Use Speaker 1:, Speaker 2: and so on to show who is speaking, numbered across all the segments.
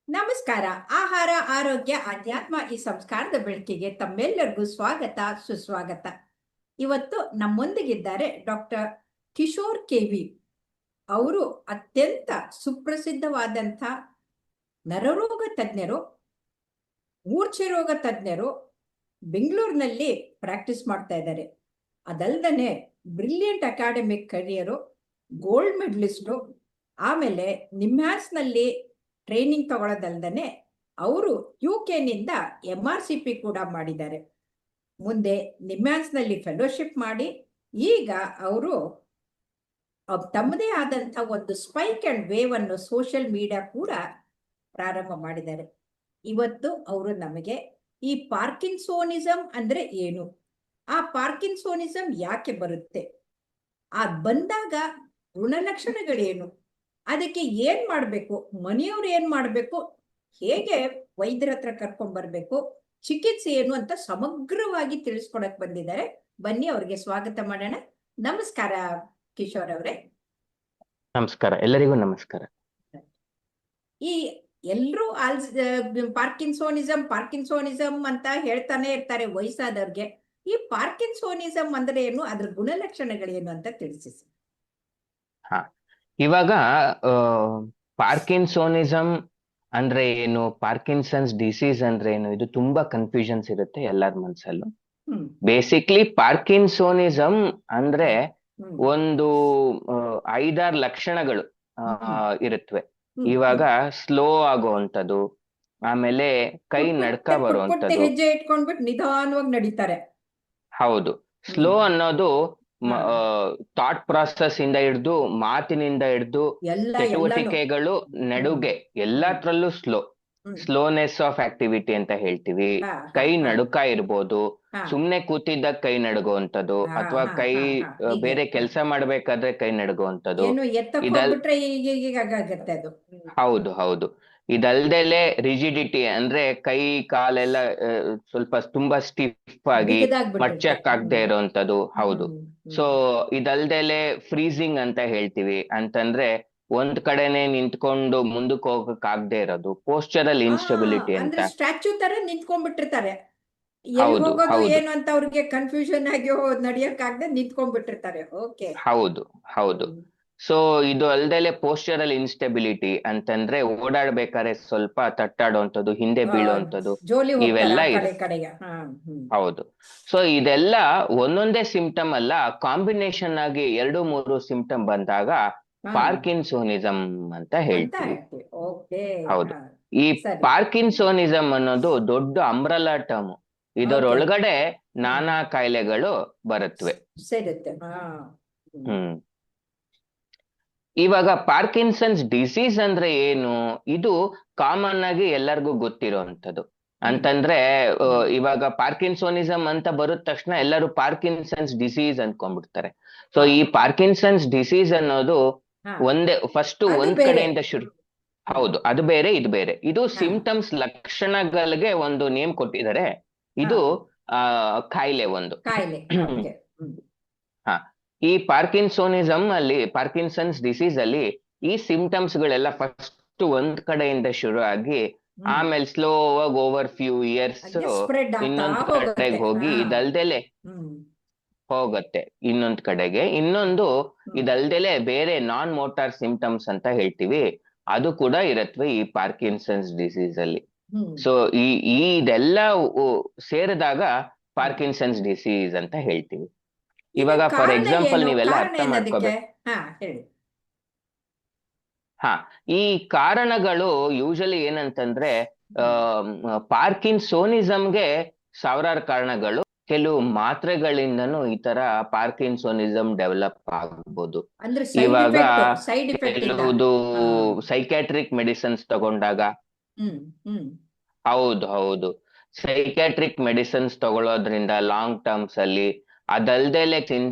Speaker 1: ನಮಸ್ಕಾರ. ಆಹಾರ, ಆರೋಗ್ಯ, ಅಧ್ಯಾತ್ಮ ಈ ಸಂಸ್ಕಾರದ ಬೆಳಕಿಗೆ ತಮ್ಮೆಲ್ಲರಿಗೂ ಸ್ವಾಗತ, ಸುಸ್ವಾಗತ. ಇವತ್ತು ನಮ್ಮೊಂದಿಗಿದ್ದಾರೆ ಡಾಕ್ಟರ್ ಕಿಶೋರ್ ಕೆವಿ. ಅವರು ಅತ್ಯಂತ ಸುಪ್ರಸಿದ್ಧವಾದಂಥ ನರರೋಗ ತಜ್ಞರು, ಮೂರ್ಛೆ ರೋಗ ತಜ್ಞರು. ಬೆಂಗಳೂರಿನಲ್ಲಿ ಪ್ರಾಕ್ಟೀಸ್ ಮಾಡ್ತಾ ಇದ್ದಾರೆ. ಅದಲ್ದನೆ brilliant academic career, gold medalist. ಆಮೇಲೆ ನಿಮ್ಹಾನ್ಸ್ನಲ್ಲಿ ಟ್ರೈನಿಂಗ್ ತಗೊಳ್ಳೋದಲ್ದನೆ ಅವರು UK ನಿಂದ MRCP ಕೂಡ ಮಾಡಿದ್ದಾರೆ. ಮುಂದೆ ನಿಮ್ಹಾನ್ಸ್ನಲ್ಲಿ ಫೆಲೋಶಿಪ್ ಮಾಡಿ ಈಗ ಅವರು ತಮ್ಮದೇ ಆದಂಥ ಒಂದು ಸ್ಪೈಕ್ ಅಂಡ್ ವೇವ್ ಅನ್ನು ಸೋಷಿಯಲ್ ಮೀಡಿಯಾ ಕೂಡ ಪ್ರಾರಂಭ ಮಾಡಿದ್ದಾರೆ. ಇವತ್ತು ಅವರು ನಮಗೆ ಈ ಪಾರ್ಕಿನ್ಸೋನಿಸಮ್ ಅಂದ್ರೆ ಏನು, ಆ ಪಾರ್ಕಿನ್ಸೋನಿಸಮ್ ಯಾಕೆ ಬರುತ್ತೆ, ಆ ಬಂದಾಗ ಗುಣಲಕ್ಷಣಗಳೇನು, ಅದಕ್ಕೆ ಏನ್ ಮಾಡ್ಬೇಕು, ಮನೆಯವ್ರು ಏನ್ ಮಾಡ್ಬೇಕು, ಹೇಗೆ ವೈದ್ಯರ ಹತ್ರ ಕರ್ಕೊಂಡ್ ಬರ್ಬೇಕು, ಚಿಕಿತ್ಸೆ ಏನು ಅಂತ ಸಮಗ್ರವಾಗಿ ತಿಳಿಸ್ಕೊಡಕ್ ಬಂದಿದ್ದಾರೆ. ಬನ್ನಿ ಅವ್ರಿಗೆ ಸ್ವಾಗತ ಮಾಡೋಣ. ನಮಸ್ಕಾರ ಕಿಶೋರ್ ಅವರೇ.
Speaker 2: ನಮಸ್ಕಾರ, ಎಲ್ಲರಿಗೂ ನಮಸ್ಕಾರ.
Speaker 1: ಈ ಎಲ್ರೂ ಪಾರ್ಕಿನ್ಸೋನಿಸಮ್ ಅಂತ ಹೇಳ್ತಾನೆ ಇರ್ತಾರೆ ವಯಸ್ಸಾದವ್ರಿಗೆ. ಈ ಪಾರ್ಕಿನ್ಸೋನಿಸಮ್ ಅಂದ್ರೆ ಏನು, ಅದ್ರ ಗುಣಲಕ್ಷಣಗಳೇನು ಅಂತ ತಿಳಿಸಿ.
Speaker 2: ಹಾ, ಇವಾಗ ಪಾರ್ಕಿನ್ಸೋನಿಸಮ್ ಅಂದ್ರೆ ಏನು, ಪಾರ್ಕಿನ್ಸನ್ಸ್ ಡಿಸೀಸ್ ಅಂದ್ರೆ ಏನು, ಇದು ತುಂಬಾ ಕನ್ಫ್ಯೂಷನ್ಸ್ ಇರುತ್ತೆ ಎಲ್ಲರ ಮನ್ಸಲ್ಲೂ. ಬೇಸಿಕ್ಲಿ ಪಾರ್ಕಿನ್ಸೋನಿಸಮ್ ಅಂದ್ರೆ ಒಂದು 5-6 ಲಕ್ಷಣಗಳು ಇರುತ್ತವೆ. ಇವಾಗ ಸ್ಲೋ ಆಗುವಂಥದ್ದು, ಆಮೇಲೆ ಕೈ ನಡ್ಕ ಬರುವಂಥದ್ದು.
Speaker 1: ಹೆಜ್ಜೆ ಇಟ್ಕೊಂಡ್ಬಿಟ್ಟು ನಿಧಾನವಾಗಿ ನಡೀತಾರೆ.
Speaker 2: ಹೌದು, ಸ್ಲೋ ಅನ್ನೋದು ಥಾಟ್ ಪ್ರಾಸೆಸ್ ಇಂದ ಹಿಡ್ದು, ಮಾತಿನಿಂದ ಹಿಡ್ದು, ಚಟುವಟಿಕೆಗಳು, ನಡುಗೆ ಎಲ್ಲತ್ರಲ್ಲೂ ಸ್ಲೋನೆಸ್ ಆಫ್ ಆಕ್ಟಿವಿಟಿ ಅಂತ ಹೇಳ್ತೀವಿ. ಕೈ ನಡುಕ ಇರ್ಬೋದು, ಸುಮ್ನೆ ಕೂತಿದ್ದಾಗ ಕೈ ನಡುಗುವಂಥದ್ದು, ಅಥವಾ ಕೈ ಬೇರೆ ಕೆಲಸ ಮಾಡ್ಬೇಕಾದ್ರೆ ಕೈ ನಡುಗುವಂಥದ್ದು. ಹೌದು ಹೌದು. ಇದಲ್ದಲೆ ರಿಜಿಡಿಟಿ ಅಂದ್ರೆ ಕೈ ಕಾಲೆಲ್ಲ ಸ್ವಲ್ಪ ತುಂಬಾ ಸ್ಟಿಫ್ ಆಗಿ ಮಡ್ಚಕ್ಕಾಗದೆ ಇರೋಂಥದ್ದು. ಹೌದು. ಸೊ ಇದಲ್ದಲೆ ಫ್ರೀಸಿಂಗ್ ಅಂತ ಹೇಳ್ತೀವಿ, ಅಂತಂದ್ರೆ ಒಂದ್ ಕಡೆನೆ ನಿಂತ್ಕೊಂಡು ಮುಂದಕ್ಕೆ ಹೋಗಕ್ ಆಗದೆ ಇರೋದು, ಪೋಸ್ಚರಲ್ ಇನ್ಸ್ಟೆಬಿಲಿಟಿ ಅಂತ.
Speaker 1: ಸ್ಟ್ಯಾಚ್ಯೂ ತರ ನಿಂತ್ಕೊಂಡ್ಬಿಟ್ಟಿರ್ತಾರೆ.
Speaker 2: ಹೌದು ಹೌದು.
Speaker 1: ಏನು ಅಂತ ಅವ್ರಿಗೆ ಕನ್ಫ್ಯೂಷನ್ ಆಗಿ ನಡಿಯಕ್ಕಾಗದೆ ನಿಂತ್ಕೊಂಡ್ಬಿಟ್ಟಿರ್ತಾರೆ. ಓಕೆ.
Speaker 2: ಹೌದು ಹೌದು. ಸೊ ಇದು ಅಲ್ದಲೆ ಪೋಸ್ಚರಲ್ ಇನ್ಸ್ಟೆಬಿಲಿಟಿ ಅಂತಂದ್ರೆ ಓಡಾಡ್ಬೇಕಾದ್ರೆ ಸ್ವಲ್ಪ ತಟ್ಟಾಡುವಂಥದ್ದು, ಹಿಂದೆ ಬೀಳುವಂಥದ್ದು, ಇವೆಲ್ಲ ಇದೆ. ಹೌದು. ಸೊ ಇದೆಲ್ಲ ಒಂದೊಂದೇ ಸಿಂಪ್ಟಮ್ ಅಲ್ಲ, ಕಾಂಬಿನೇಷನ್ ಆಗಿ 2-3 ಸಿಂಪ್ಟಮ್ ಬಂದಾಗ ಪಾರ್ಕಿನ್ಸೋನಿಸಮ್ ಅಂತ ಹೇಳ್ತೀವಿ. ಹೌದು. ಈ ಪಾರ್ಕಿನ್ಸೋನಿಸಮ್ ಅನ್ನೋದು ದೊಡ್ಡ ಅಂಬ್ರಲಾ ಟರ್ಮ್. ಇದರೊಳಗಡೆ ನಾನಾ ಕಾಯಿಲೆಗಳು ಬರುತ್ತವೆ. ಇವಾಗ ಪಾರ್ಕಿನ್ಸನ್ಸ್ ಡಿಸೀಸ್ ಅಂದ್ರೆ ಏನು, ಇದು ಕಾಮನ್ ಆಗಿ ಎಲ್ಲರಿಗೂ ಗೊತ್ತಿರೋಂಥದ್ದು. ಅಂತಂದ್ರೆ ಇವಾಗ ಪಾರ್ಕಿನ್ಸೋನಿಸಮ್ ಅಂತ ಬರುತ್ತ ತಕ್ಷಣ ಎಲ್ಲರೂ ಪಾರ್ಕಿನ್ಸನ್ಸ್ ಡಿಸೀಸ್ ಅನ್ಕೊಂಡ್ಬಿಡ್ತಾರೆ. ಸೊ ಈ ಪಾರ್ಕಿನ್ಸನ್ಸ್ ಡಿಸೀಸ್ ಅನ್ನೋದು ಫಸ್ಟ್ ಒಂದ್ ಕಡೆಯಿಂದ ಶುರು. ಹೌದು, ಅದು ಬೇರೆ ಇದು ಬೇರೆ. ಇದು ಸಿಂಪ್ಟಮ್ಸ್, ಲಕ್ಷಣಗಳಿಗೆ ಒಂದು ನೇಮ್ ಕೊಟ್ಟಿದ್ದಾರೆ. ಇದು ಕಾಯಿಲೆ ಒಂದು. ಹಾ, ಈ ಪಾರ್ಕಿನ್ಸೋನಿಸಮ್ ಅಲ್ಲಿ, ಪಾರ್ಕಿನ್ಸನ್ಸ್ ಡಿಸೀಸ್ ಅಲ್ಲಿ ಈ ಸಿಂಪ್ಟಮ್ಸ್ ಗಳೆಲ್ಲ ಫಸ್ಟ್ ಒಂದ್ ಕಡೆಯಿಂದ ಶುರು ಆಗಿ ಆಮೇಲೆ ಸ್ಲೋ ಆಗಿ ಓವರ್ ಫ್ಯೂ ಇಯರ್ಸ್ ಇನ್ನೊಂದ್ ಕಡೆಗೆ ಹೋಗಿ ಇದಲ್ದೆಲೆ ಹೋಗತ್ತೆ ಇನ್ನೊಂದ್ ಕಡೆಗೆ. ಇನ್ನೊಂದು ಇದಲ್ದೆಲೆ ಬೇರೆ ನಾನ್ ಮೋಟಾರ್ ಸಿಂಪ್ಟಮ್ಸ್ ಅಂತ ಹೇಳ್ತೀವಿ, ಅದು ಕೂಡ ಇರತ್ವೆ ಈ ಪಾರ್ಕಿನ್ಸನ್ಸ್ ಡಿಸೀಸ್ ಅಲ್ಲಿ. ಸೊ ಇದೆಲ್ಲ ಸೇರಿದಾಗ ಪಾರ್ಕಿನ್ಸನ್ಸ್ ಡಿಸೀಸ್ ಅಂತ ಹೇಳ್ತೀವಿ. ಇವಾಗ ಫಾರ್ ಎಕ್ಸಾಂಪಲ್ ನೀವೆಲ್ಲ ಅರ್ಥ ಮಾಡ್ಕೋಬೇಕು. ಈ ಕಾರಣಗಳು ಯೂಶಲಿ ಏನಂತಂದ್ರೆ, ಪಾರ್ಕಿನ್ಸೋನಿಸಮ್ಗೆ ಸಾವಿರಾರು ಕಾರಣಗಳು. ಕೆಲವು ಮಾತ್ರೆಗಳಿಂದನೂ ಈ ತರ ಪಾರ್ಕಿನ್ಸೋನಿಸಮ್ ಡೆವಲಪ್ ಆಗ್ಬೋದು. ಇವಾಗ ಕೆಲವುದು ಸೈಕ್ಯಾಟ್ರಿಕ್ ಮೆಡಿಸಿನ್ಸ್ ತಗೊಂಡಾಗ. ಹೌದು ಹೌದು. ಸೈಕ್ಯಾಟ್ರಿಕ್ ಮೆಡಿಸಿನ್ಸ್ ತಗೊಳ್ಳೋದ್ರಿಂದ ಲಾಂಗ್ ಟರ್ಮ್ಸ್ ಅಲ್ಲಿ, ಅದಲ್ದೆಲೆ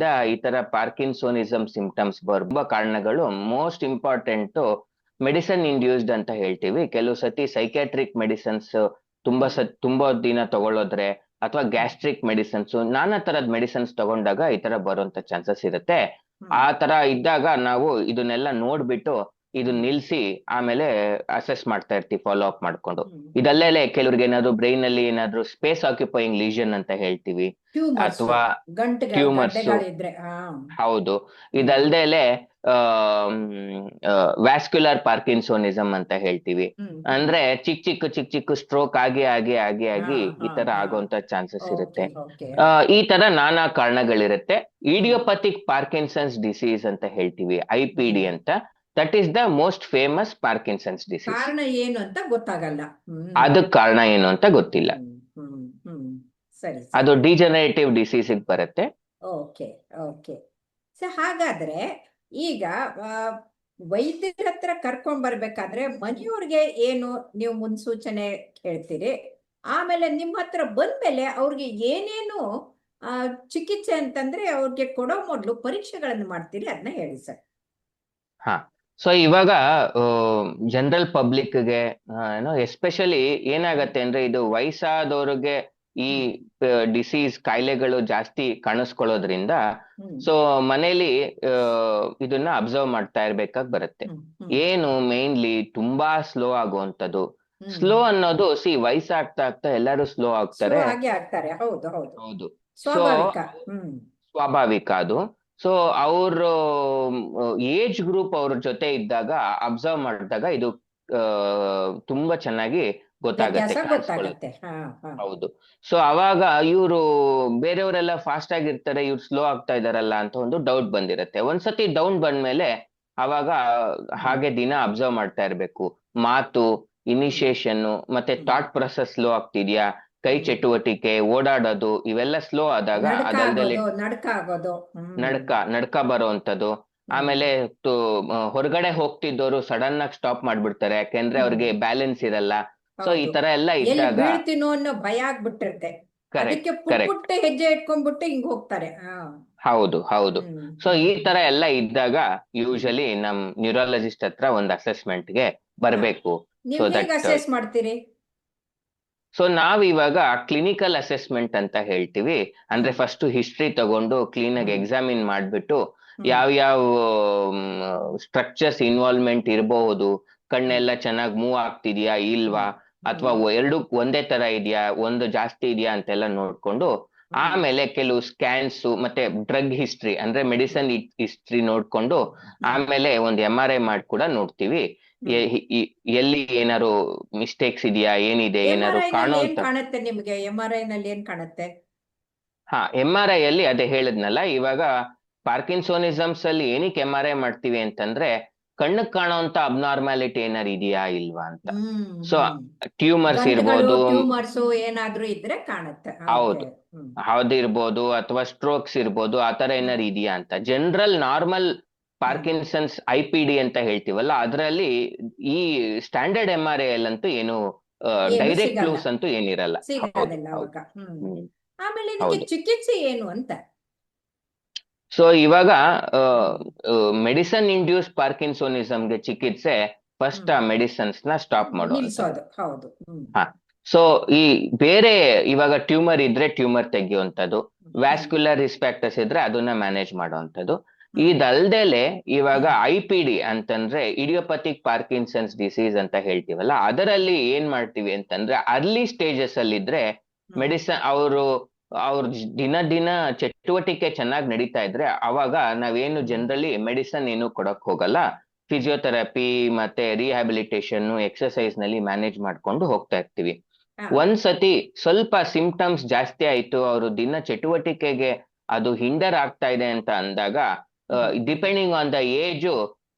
Speaker 2: ಈ ತರ ಪಾರ್ಕಿನ್ಸೋನಿಸಮ್ ಸಿಂಪ್ಟಮ್ಸ್ ಬರುವ ಕಾರಣಗಳು. ಮೋಸ್ಟ್ ಇಂಪಾರ್ಟೆಂಟ್ ಮೆಡಿಸಿನ್ ಇಂಡ್ಯೂಸ್ಡ್ ಅಂತ ಹೇಳ್ತೀವಿ. ಕೆಲವು ಸತಿ ಸೈಕ್ಯಾಟ್ರಿಕ್ ಮೆಡಿಸಿನ್ಸ್ ತುಂಬಾ ದಿನ ತಗೊಳ್ಳೋದ್ರೆ, ಅಥವಾ ಗ್ಯಾಸ್ಟ್ರಿಕ್ ಮೆಡಿಸಿನ್ಸ್, ನಾನಾ ತರದ ಮೆಡಿಸಿನ್ಸ್ ತಗೊಂಡಾಗ ಈ ತರ ಬರುವಂತ ಚಾನ್ಸಸ್ ಇರುತ್ತೆ. ಆ ತರ ಇದ್ದಾಗ ನಾವು ಇದನ್ನೆಲ್ಲ ನೋಡ್ಬಿಟ್ಟು ಇದು ನಿಲ್ಸಿ ಆಮೇಲೆ ಅಸೆಸ್ ಮಾಡ್ತಾ ಇರ್ತೀವಿ ಫಾಲೋ ಅಪ್ ಮಾಡ್ಕೊಂಡು.
Speaker 1: ಹ್ಮ್.
Speaker 2: ಇದಲ್ಲೇ ಕೆಲವ್ರಿಗೆ ಏನಾದ್ರು ಬ್ರೈನ್ ಅಲ್ಲಿ ಏನಾದ್ರು ಸ್ಪೇಸ್ ಆಕ್ಯುಪೈಯಿಂಗ್ ಲೀಷನ್ ಅಂತ ಹೇಳ್ತೀವಿ,
Speaker 1: ಟ್ಯೂಮರ್ಸ್,
Speaker 2: ಅಥವಾ ಟ್ಯೂಮರ್ಸ್.
Speaker 1: ಗಡ್ಡೆಗಳಿದ್ರೆ
Speaker 2: ಹೌದು. ಇದಲ್ದೇಲೆ ವ್ಯಾಸ್ಕ್ಯುಲರ್ ಪಾರ್ಕಿನ್ಸೋನಿಸಮ್ ಅಂತ ಹೇಳ್ತೀವಿ. ಅಂದ್ರೆ ಚಿಕ್ಕ ಚಿಕ್ಕ ಸ್ಟ್ರೋಕ್ ಆಗಿ ಈ ತರ ಆಗುವಂತ ಚಾನ್ಸಸ್ ಇರುತ್ತೆ.
Speaker 1: ಓಕೆ.
Speaker 2: ಈ ತರ ನಾನಾ ಕಾರಣಗಳಿರುತ್ತೆ. ಇಡಿಯೋಪಥಿಕ್ ಪಾರ್ಕಿನ್ಸನ್ಸ್ ಡಿಸೀಸ್ ಅಂತ ಹೇಳ್ತೀವಿ, IPD ಅಂತ. That is the most famous Parkinson's disease.
Speaker 1: ಕಾರಣ ಏನು ಅಂತ ಗೊತ್ತಾಗಲ್ಲ.
Speaker 2: ಅದಕ್ ಕಾರಣ ಏನು ಅಂತ ಗೊತ್ತಿಲ್ಲ.
Speaker 1: ಸರಿ.
Speaker 2: ಅದು ಡಿಜನರೇಟಿವ್ ಡಿಸೀಸ್ ಬರುತ್ತೆ.
Speaker 1: Okay okay. ಸೊ ಹಾಗಾದ್ರೆ ಈಗ ವೈದ್ಯರ ಹತ್ರ ಕರ್ಕೊಂಡ್ ಬರ್ಬೇಕಾದ್ರೆ ಮನೆಯವ್ರಿಗೆ ಏನು ನೀವು ಮುನ್ಸೂಚನೆ ಹೇಳ್ತೀರಿ, ಆಮೇಲೆ ನಿಮ್ಮ ಹತ್ರ ಬಂದ್ಮೇಲೆ ಅವ್ರಿಗೆ ಏನೇನು ಚಿಕಿತ್ಸೆ ಅಂತಂದ್ರೆ ಅವ್ರಿಗೆ ಕೊಡೋ ಮೊದಲು ಪರೀಕ್ಷೆಗಳನ್ನು ಮಾಡ್ತೀರಿ, ಅದನ್ನ ಹೇಳಿ ಸರ್.
Speaker 2: ಹಾ. ಸೊ ಇವಾಗ ಜನರಲ್ ಪಬ್ಲಿಕ್ಗೆ ಎಸ್ಪೆಷಲಿ ಏನಾಗತ್ತೆ ಅಂದ್ರೆ, ಇದು ವಯಸ್ಸಾದವ್ರಿಗೆ ಈ ಡಿಸೀಸ್ ಕಾಯಿಲೆಗಳು ಜಾಸ್ತಿ ಕಾಣಿಸ್ಕೊಳ್ಳೋದ್ರಿಂದ ಸೊ ಮನೇಲಿ ಇದನ್ನ ಅಬ್ಸರ್ವ್ ಮಾಡ್ತಾ ಇರ್ಬೇಕಾಗಿ ಬರುತ್ತೆ. ಏನು ಮೇನ್ಲಿ ತುಂಬಾ ಸ್ಲೋ ಆಗುವಂಥದ್ದು. ಸ್ಲೋ ಅನ್ನೋದು ವಯಸ್ಸಾಗ್ತಾ ಆಗ್ತಾ ಎಲ್ಲರೂ ಸ್ಲೋ ಆಗ್ತಾರೆ. ಹೌದು. ಸೊ ಸ್ವಾಭಾವಿಕ ಅದು. ಸೊ ಅವ್ರ ಏಜ್ ಗ್ರೂಪ್ ಅವ್ರ ಜೊತೆ ಇದ್ದಾಗ ಅಬ್ಸರ್ವ್ ಮಾಡಿದಾಗ ಇದು ತುಂಬಾ ಚೆನ್ನಾಗಿ ಗೊತ್ತಾಗತ್ತೆ. ಹೌದು. ಸೊ ಅವಾಗ ಇವರು ಬೇರೆಯವರೆಲ್ಲ ಫಾಸ್ಟ್ ಆಗಿರ್ತಾರೆ, ಇವ್ರು ಸ್ಲೋ ಆಗ್ತಾ ಇದಾರಲ್ಲ ಅಂತ ಒಂದು ಡೌಟ್ ಬಂದಿರತ್ತೆ. ಒಂದ್ಸತಿ ಡೌನ್ ಬಂದ್ಮೇಲೆ ಅವಾಗ ಹಾಗೆ ದಿನ ಅಬ್ಸರ್ವ್ ಮಾಡ್ತಾ ಇರ್ಬೇಕು. ಮಾತು, ಇನಿಷಿಯೇಷನ್ ಮತ್ತೆ ಥಾಟ್ ಪ್ರೊಸೆಸ್ ಸ್ಲೋ ಆಗ್ತಿದ್ಯಾ, ಕೈ ಚಟುವಟಿಕೆ, ಓಡಾಡೋದು ಇವೆಲ್ಲ ಸ್ಲೋ ಆದಾಗ ಅದಲ್ದಲ್ಲಿ ನಡ್ಕ ಬರೋವಂಥದ್ದು. ಆಮೇಲೆ ಹೊರಗಡೆ ಹೋಗ್ತಿದ್ದವರು ಸಡನ್ ಆಗಿ ಸ್ಟಾಪ್ ಮಾಡ್ಬಿಡ್ತಾರೆ, ಯಾಕೆಂದ್ರೆ ಅವ್ರಿಗೆ ಬ್ಯಾಲೆನ್ಸ್ ಇರಲ್ಲ. ಸೊ ಈ ತರ ಎಲ್ಲ ಇದ್ದಾಗ
Speaker 1: ಭಯ ಆಗ್ಬಿಟ್ಟಿರುತ್ತೆ,
Speaker 2: ಕರೆಕ್ಟ್.
Speaker 1: ಹೆಜ್ಜೆ ಇಟ್ಕೊಂಡ್ಬಿಟ್ಟು ಹಿಂಗ್ ಹೋಗ್ತಾರೆ.
Speaker 2: ಹೌದು ಹೌದು. ಸೊ ಈ ತರ ಎಲ್ಲ ಇದ್ದಾಗ ಯೂಶಲಿ ನಮ್ ನ್ಯೂರಾಲಜಿಸ್ಟ್ ಹತ್ರ ಒಂದು ಅಸೆಸ್ಮೆಂಟ್ಗೆ ಬರ್ಬೇಕು. ಸೊ
Speaker 1: ಅಸೆಸ್ ಮಾಡ್ತೀರಿ?
Speaker 2: ಸೊ ನಾವ್ ಇವಾಗ ಕ್ಲಿನಿಕಲ್ ಅಸೆಸ್ಮೆಂಟ್ ಅಂತ ಹೇಳ್ತೀವಿ. ಅಂದ್ರೆ ಫಸ್ಟ್ ಹಿಸ್ಟ್ರಿ ತಗೊಂಡು ಕ್ಲೀನ್ ಆಗಿ ಎಕ್ಸಾಮಿನ್ ಮಾಡ್ಬಿಟ್ಟು ಯಾವ ಸ್ಟ್ರಕ್ಚರ್ಸ್ ಇನ್ವಾಲ್ವ್ಮೆಂಟ್ ಇರಬಹುದು, ಕಣ್ಣೆಲ್ಲ ಚೆನ್ನಾಗಿ ಮೂವ್ ಆಗ್ತಿದ್ಯಾ ಇಲ್ವಾ, ಅಥವಾ ಎರಡು ಒಂದೇ ತರ ಇದೆಯಾ, ಒಂದು ಜಾಸ್ತಿ ಇದೆಯಾ ಅಂತೆಲ್ಲ ನೋಡ್ಕೊಂಡು ಆಮೇಲೆ ಕೆಲವು ಸ್ಕ್ಯಾನ್ಸ್ ಮತ್ತೆ ಡ್ರಗ್ ಹಿಸ್ಟ್ರಿ ಅಂದ್ರೆ ಮೆಡಿಸನ್ ಹಿಸ್ಟ್ರಿ ನೋಡ್ಕೊಂಡು ಆಮೇಲೆ ಒಂದು MRI ಮಾಡಿ ಕೂಡ ನೋಡ್ತೀವಿ ಎಲ್ಲಿ ಏನಾರು ಮಿಸ್ಟೇಕ್ಸ್ ಇದೆಯಾ, ಏನಿದೆ, ಏನಾರು
Speaker 1: ಕಾಣುತ್ತೆ ನಿಮ್ಗೆ MRI ನಲ್ಲಿ ಏನ್ ಕಾಣುತ್ತೆ?
Speaker 2: MRI ಅಲ್ಲಿ ಅದೇ ಹೇಳಿದ್ನಲ್ಲ, ಇವಾಗ ಪಾರ್ಕಿನ್ಸೋನಿಸಮ್ಸ್ ಅಲ್ಲಿ ಏನಕ್ಕೆ MRI ಮಾಡ್ತೀವಿ ಅಂತಂದ್ರೆ ಕಣ್ಣಕ್ ಕಾಣುವಂತ ಅಬ್ನಾರ್ಮಾಲಿಟಿ ಏನಾರು ಇದೆಯಾ ಇಲ್ವಾ ಅಂತ. ಸೊ ಟ್ಯೂಮರ್ಸ್ ಇರ್ಬೋದು,
Speaker 1: ಏನಾದ್ರೂ ಇದ್ರೆ ಕಾಣುತ್ತೆ.
Speaker 2: ಹೌದು ಇರ್ಬೋದು, ಅಥವಾ ಸ್ಟ್ರೋಕ್ಸ್ ಇರ್ಬೋದು, ಆತರ ಏನಾರು ಇದೆಯಾ ಅಂತ. ಜನರಲ್ ನಾರ್ಮಲ್ ಪಾರ್ಕಿನ್ಸನ್ಸ್ IPD ಅಂತ ಹೇಳ್ತೀವಲ್ಲ, ಅದರಲ್ಲಿ ಈ ಸ್ಟ್ಯಾಂಡರ್ಡ್ MRI ಅಂತೂ ಏನು ಡೈರೆಕ್ಟ್ ಕ್ಲೂಸ್ ಅಂತೂ ಏನಿರಲ್ಲ.
Speaker 1: ಆಮೇಲೆ ಚಿಕಿತ್ಸೆ ಏನು ಅಂತ?
Speaker 2: ಸೊ ಇವಾಗ ಮೆಡಿಸನ್ ಇಂಡ್ಯೂಸ್ ಪಾರ್ಕಿನ್ಸೋನಿಸಮ್ಗೆ ಚಿಕಿತ್ಸೆ ಫಸ್ಟ್ ಆ ಮೆಡಿಸನ್ಸ್ ನ ಸ್ಟಾಪ್ ಮಾಡೋದು. ಸೊ ಈ ಬೇರೆ ಇವಾಗ ಟ್ಯೂಮರ್ ಇದ್ರೆ ಟ್ಯೂಮರ್ ತೆಗೆಯುವಂಥದ್ದು, ವ್ಯಾಸ್ಕ್ಯುಲರ್ ರಿಸ್ಕ್ ಫ್ಯಾಕ್ಟರ್ಸ್ ಇದ್ರೆ ಅದನ್ನ ಮ್ಯಾನೇಜ್ ಮಾಡುವಂಥದ್ದು. ಇದಲ್ದೇಲೆ ಇವಾಗ IPD ಅಂತಂದ್ರೆ ಇಡಿಯೋಪಥಿಕ್ ಪಾರ್ಕಿನ್ಸನ್ಸ್ ಡಿಸೀಸ್ ಅಂತ ಹೇಳ್ತೀವಲ್ಲ, ಅದರಲ್ಲಿ ಏನ್ ಮಾಡ್ತೀವಿ ಅಂತಂದ್ರೆ ಅರ್ಲಿ ಸ್ಟೇಜಸ್ ಅಲ್ಲಿ ಇದ್ರೆ ಮೆಡಿಸನ್ ಅವ್ರ ದಿನ ಚಟುವಟಿಕೆ ಚೆನ್ನಾಗಿ ನಡೀತಾ ಇದ್ರೆ ಅವಾಗ ನಾವೇನು ಜನರಲಿ ಮೆಡಿಸನ್ ಏನು ಕೊಡಕ್ ಹೋಗಲ್ಲ. ಫಿಸಿಯೋಥೆರಪಿ ಮತ್ತೆ ರಿಹ್ಯಾಬಿಲಿಟೇಷನ್ ಎಕ್ಸರ್ಸೈಸ್ ನಲ್ಲಿ ಮ್ಯಾನೇಜ್ ಮಾಡ್ಕೊಂಡು ಹೋಗ್ತಾ ಇರ್ತೀವಿ. ಒಂದ್ಸತಿ ಸ್ವಲ್ಪ ಸಿಂಪ್ಟಮ್ಸ್ ಜಾಸ್ತಿ ಆಯ್ತು, ಅವರು ದಿನ ಚಟುವಟಿಕೆಗೆ ಅದು ಹಿಂಡರ್ ಆಗ್ತಾ ಇದೆ ಅಂತ ಅಂದಾಗ ಡಿಪೆಂಡಿಂಗ್ ಆನ್ ದ ಏಜ್,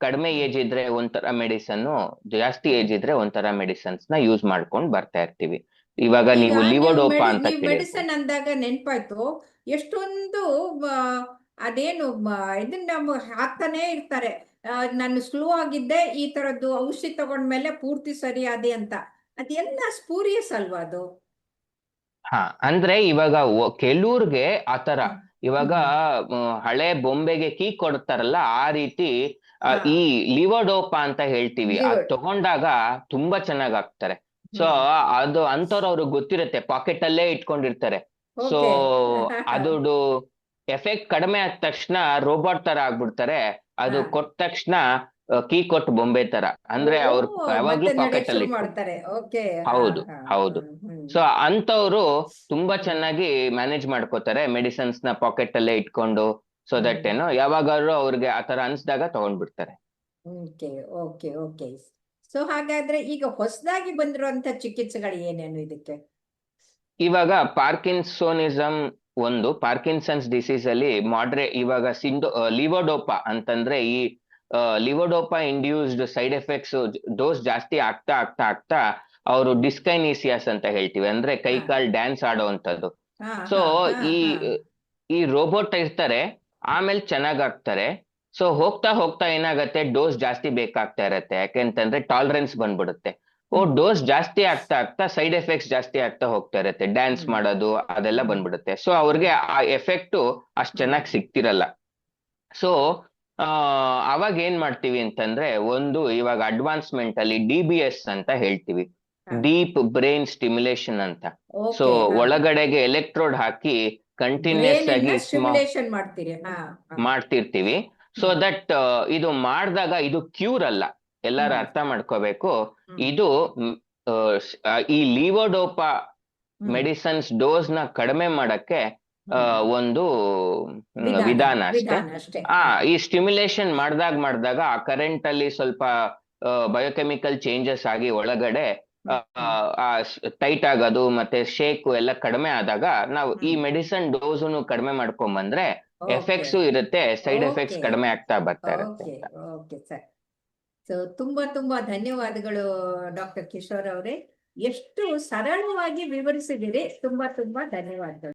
Speaker 2: ಕಡಿಮೆ ಏಜ್ ಇದ್ರೆ ಒಂಥರ ಮೆಡಿಸನ್, ಜಾಸ್ತಿ ಏಜ್ ಇದ್ರೆ ಒಂಥರ ಮೆಡಿಸನ್ಸ್ ನ ಯೂಸ್ ಮಾಡ್ಕೊಂಡು ಬರ್ತಾ ಇರ್ತೀವಿ. ಇವಾಗ ನೀವು ಲಿವೋಡೋಪಾ ಅಂತ
Speaker 1: ಮೆಡಿಸನ್ ಅಂದಾಗ ನೆನ್ಪಾಯ್ತು, ಎಷ್ಟೊಂದು ಅದೇನು ಇದನ್ನ ಹಾಕ್ತಾನೆ ಇರ್ತಾರೆ, ನಾನು ಸ್ಲೋ ಆಗಿದ್ದೆ, ಈ ತರದ್ದು ಔಷಧಿ ತಗೊಂಡ್ಮೇಲೆ ಪೂರ್ತಿ ಸರಿ ಅದೇ ಅಂತ. ಅದೆಲ್ಲ ಸ್ಪೂರಿಯಸ್ ಅಲ್ವಾ ಅದು?
Speaker 2: ಅಂದ್ರೆ ಇವಾಗ ಕೆಲವ್ರಿಗೆ ಆತರ, ಇವಾಗ ಹಳೆ ಬೊಂಬೆಗೆ ಕೀ ಕೊಡ್ತಾರಲ್ಲ ಆ ರೀತಿ ಈ ಲಿವೋಡೋಪಾ ಅಂತ ಹೇಳ್ತೀವಿ, ಅದ್ ತಗೊಂಡಾಗ ತುಂಬಾ ಚೆನ್ನಾಗ್ ಆಗ್ತಾರೆ. ಸೊ ಅದು ಅಂತವ್ರು ಅವ್ರಿಗೆ ಗೊತ್ತಿರುತ್ತೆ, ಪಾಕೆಟ್ ಅಲ್ಲೇ ಇಟ್ಕೊಂಡಿರ್ತಾರೆ. ಸೊ ಅದು ಎಫೆಕ್ಟ್ ಕಡಿಮೆ ಆದ ತಕ್ಷಣ ರೋಬೋಟ್ ತರ ಆಗ್ಬಿಡ್ತಾರೆ. ಅದು ಕೊಟ್ಟ ತಕ್ಷಣ ಕೀ ಕೊಟ್ಟು ಬೊಂಬೆ ತರ, ಅಂದ್ರೆ
Speaker 1: ಓ
Speaker 2: ಅವ್ರು ಯಾವಾಗ್ಲೂ
Speaker 1: ಮತ್ತೆ
Speaker 2: ಪಾಕೆಟ್
Speaker 1: ನಡೆಯಕ್
Speaker 2: ಅಲ್ಲಿ
Speaker 1: ಶುರು
Speaker 2: ಇಟ್ಕೊಂಡು.
Speaker 1: ಮಾಡ್ತಾರೆ. ಓಕೆ. ಹಾ
Speaker 2: ಹೌದು
Speaker 1: ಹಾ
Speaker 2: ಹೌದು.
Speaker 1: ಹ್ಮ್ ಹ್ಮ್
Speaker 2: ಸೊ ಅಂತವ್ರು ತುಂಬಾ
Speaker 1: ಹ್ಮ್
Speaker 2: ಚೆನ್ನಾಗಿ ಮ್ಯಾನೇಜ್ ಮಾಡ್ಕೋತಾರೆ ಮೆಡಿಸನ್ಸ್ ನ ಪಾಕೆಟ್ ಅಲ್ಲೇ ಇಟ್ಕೊಂಡು. ಸೊ ದಟ್
Speaker 1: ಹ್ಮ್
Speaker 2: ಏನೋ ಯಾವಾಗಾದ್ರೂ ಅವ್ರಿಗೆ ಆತರ ಅನ್ಸ್ದಾಗ ತಗೊಂಡ್ಬಿಡ್ತಾರೆ.
Speaker 1: Okay okay okay. ಸೊ ಹಾಗಾದ್ರೆ ಈಗ ಹೊಸದಾಗಿ ಬಂದಿರುವಂತ ಚಿಕಿತ್ಸೆಗಳು ಏನೇನು ಇದಕ್ಕೆ?
Speaker 2: ಇವಾಗ ಪಾರ್ಕಿನ್ಸೋನಿಸಂ ಒಂದು, ಪಾರ್ಕಿನ್ಸನ್ಸ್ ಡಿಸೀಸ್ ಅಲ್ಲಿ ಇವಾಗ ಲಿವೋಡೋಪಾ ಅಂತಂದ್ರೆ ಈ ಲಿವೋಡೋಪಾ ಇಂಡ್ಯೂಸ್ಡ್ ಸೈಡ್ ಎಫೆಕ್ಟ್ಸ್ ಡೋಸ್ ಜಾಸ್ತಿ ಆಗ್ತಾ ಆಗ್ತಾ ಆಗ್ತಾ ಅವರು ಡಿಸ್ಕೈನೀಸಿಯಾಸ್ ಅಂತ ಹೇಳ್ತೀವಿ, ಅಂದ್ರೆ ಕೈ
Speaker 1: ಹಾ
Speaker 2: ಕಾಲ್ ಡ್ಯಾನ್ಸ್ ಆಡೋವಂಥದ್ದು.
Speaker 1: ಹಾ
Speaker 2: ಸೊ
Speaker 1: ಹಾ ಹಾ
Speaker 2: ಈ
Speaker 1: ಹಾ
Speaker 2: ಈ ರೋಬೋಟ್ ಇರ್ತಾರೆ, ಆಮೇಲೆ ಚೆನ್ನಾಗಾಗ್ತಾರೆ. ಸೊ ಹೋಗ್ತಾ ಹೋಗ್ತಾ ಏನಾಗತ್ತೆ, ಡೋಸ್ ಜಾಸ್ತಿ ಬೇಕಾಗ್ತಾ ಇರತ್ತೆ, ಯಾಕೆಂತಂದ್ರೆ ಟಾಲರೆನ್ಸ್ ಬಂದ್ಬಿಡುತ್ತೆ.
Speaker 1: ಹ್ಮ್
Speaker 2: ಡೋಸ್ ಜಾಸ್ತಿ ಆಗ್ತಾ ಆಗ್ತಾ ಸೈಡ್ ಎಫೆಕ್ಟ್ಸ್ ಜಾಸ್ತಿ ಆಗ್ತಾ ಹೋಗ್ತಾ ಇರತ್ತೆ, ಡ್ಯಾನ್ಸ್
Speaker 1: ಹ್ಮ್
Speaker 2: ಮಾಡೋದು ಅದೆಲ್ಲ
Speaker 1: ಹ್ಮ್
Speaker 2: ಬಂದ್ಬಿಡುತ್ತೆ. ಸೊ ಅವ್ರಿಗೆ
Speaker 1: ಹ್ಮ್
Speaker 2: ಆ ಎಫೆಕ್ಟು ಅಷ್ಟ್
Speaker 1: ಹ್ಮ್
Speaker 2: ಚೆನ್ನಾಗಿ ಸಿಗ್ತಿರಲ್ಲ. ಸೊ ಅವಾಗ ಏನ್ ಮಾಡ್ತೀವಿ ಅಂತಂದ್ರೆ, ಒಂದು ಇವಾಗ ಅಡ್ವಾನ್ಸ್ಮೆಂಟ್ ಅಲ್ಲಿ DBS ಅಂತ ಹೇಳ್ತೀವಿ,
Speaker 1: ಹಾ
Speaker 2: ಡೀಪ್ ಬ್ರೈನ್ ಸ್ಟಿಮ್ಯುಲೇಷನ್ ಅಂತ. So
Speaker 1: okay. ಹಾ
Speaker 2: ಒಳಗಡೆಗೆ ಎಲೆಕ್ಟ್ರೋಡ್ ಹಾಕಿ ಕಂಟಿನ್ಯೂಸ್
Speaker 1: ಬ್ರೇನ್ ಇಂದ
Speaker 2: ಆಗಿ
Speaker 1: ಸ್ಟಿಮ್ಯುಲೇಷನ್ ಮಾಡ್ತೀರಿ? ಹಾ ಹಾ
Speaker 2: ಮಾಡ್ತಿರ್ತೀವಿ. ಸೊ
Speaker 1: ಹ್ಮ್
Speaker 2: ದಟ್ ಇದು ಮಾಡಿದಾಗ ಇದು ಕ್ಯೂರ್ ಅಲ್ಲ, ಎಲ್ಲರೂ
Speaker 1: ಹ್ಮ್
Speaker 2: ಅರ್ಥ ಮಾಡ್ಕೋಬೇಕು.
Speaker 1: ಹ್ಮ್
Speaker 2: ಇದು ಈ ಲಿವೋಡೋಪಾ
Speaker 1: ಹ್ಮ್
Speaker 2: ಮೆಡಿಸನ್ಸ್ ಡೋಸ್ ನ ಕಡಿಮೆ ಮಾಡಕ್ಕೆ
Speaker 1: ಹ್ಮ್
Speaker 2: ಒಂದು
Speaker 1: ವಿಧಾನ
Speaker 2: ವಿಧಾನ ಅಷ್ಟೇ.
Speaker 1: ವಿಧಾನ ಅಷ್ಟೇ. ಹಾ
Speaker 2: ಈ ಸ್ಟಿಮ್ಯುಲೇಷನ್ ಮಾಡಿದಾಗ ಆ ಕರೆಂಟ್ ಅಲ್ಲಿ ಸ್ವಲ್ಪ ಬಯೋಕೆಮಿಕಲ್ ಚೇಂಜಸ್ ಆಗಿ ಒಳಗಡೆ
Speaker 1: ಹ್ಮ್
Speaker 2: ಟೈಟ್ ಆಗೋದು ಮತ್ತೆ ಶೇಕು ಎಲ್ಲ ಕಡಿಮೆ ಆದಾಗ ನಾವು ಈ
Speaker 1: ಹ್ಮ್
Speaker 2: ಮೆಡಿಸನ್ ಡೋಸನ್ನು ಕಡಿಮೆ ಮಾಡ್ಕೊಂಡ್ ಬಂದ್ರೆ
Speaker 1: ಓಕೆ
Speaker 2: ಎಫೆಕ್ಟ್ಸು ಇರುತ್ತೆ, ಸೈಡ್ ಎಫೆಕ್ಟ್ಸ್
Speaker 1: ಓಕೆ
Speaker 2: ಕಡಿಮೆ ಆಗ್ತಾ ಬರ್ತಾ ಇರುತ್ತೆ
Speaker 1: ಓಕೆ
Speaker 2: ಅಂತ.
Speaker 1: Okay sir. ಸೊ ತುಂಬಾ ತುಂಬಾ ಧನ್ಯವಾದಗಳು ಡಾಕ್ಟರ್ ಕಿಶೋರ್ ಅವರೇ. ಎಷ್ಟು ಸರಳವಾಗಿ ವಿವರಿಸಿದಿರಿ. ತುಂಬಾ ತುಂಬಾ ಧನ್ಯವಾದಗಳು.